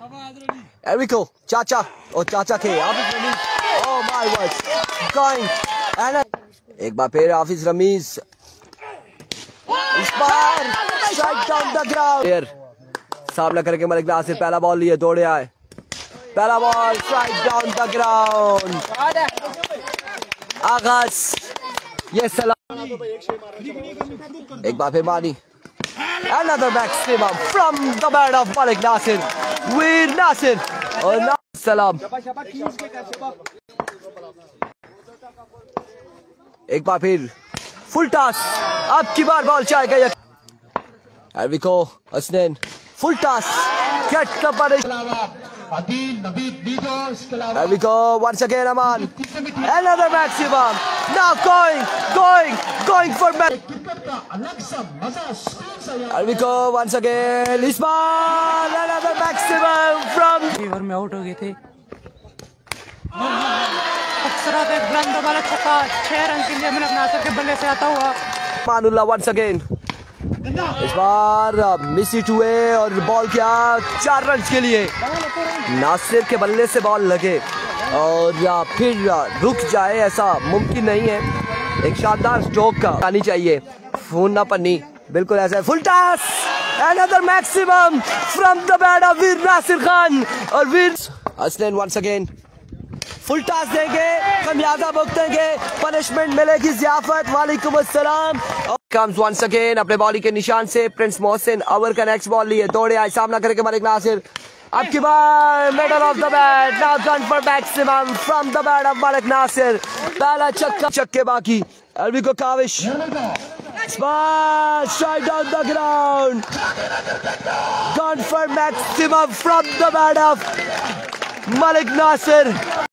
Enrico, Chacha. Oh, Chacha के हाफिज Ramiz. Oh my word. Going. And एक बार फिर हाफिज रमीज. इस बार strike down the ground. सामना करके मलिक नासिर पहला बॉल लिए दौड़े आए. पहला ball strike down the ground. आगाज. ये सलाम. एक बार फिर मानी. Another maximum from the bat of Malik Nasir. Veer Nasir. और सलाम. एक बार फिर फुल टॉस. अब की बार बॉल जाएगा. Enrico, Hasnain. Full toss. Get the punish. Enrico once again Aman. Another maximum. Now going for match. Enrico once again. Ismail. Another maximum from. Over में out हो गए थे. खूबसूरत एक बुलंद वाला छक्का 6 रन के लिए मलिक नासिर के बल्ले से आता हुआ. मानुल्लाह once again. इस बार मिस इट हुए और बॉल क्या 4 रन के लिए. नासिर के बल्ले से बॉल लगे और या फिर रुक जाए ऐसा मुमकिन नहीं है. एक शानदार स्ट्रोक का आनी चाहिए. फोन ना पन्नी बिल्कुल ऐसा है. Full toss. Another maximum from the bat of Veer Nasir Khan. और Veer Hasnain once again. Full toss देंगे, खमियाजा भुगतेंगे, पनिशमेंट मिलेगी ज़ियाफत. वालेकुम अस्सलाम. कम्स वंस अगेन अपने बॉली के निशान से प्रिंस मोहसिन. ओवर का नेक्स्ट बॉल लिए दौड़े आए. सामना करके मलिक नासिर. अब की बार middle of the bat. Now gone for maximum from the bat of Malik Nasir. पहला छक्के बाकी. एल्विको Kaavish. Strike down the ground. Gone for maximum from the bat of Malik Nasir.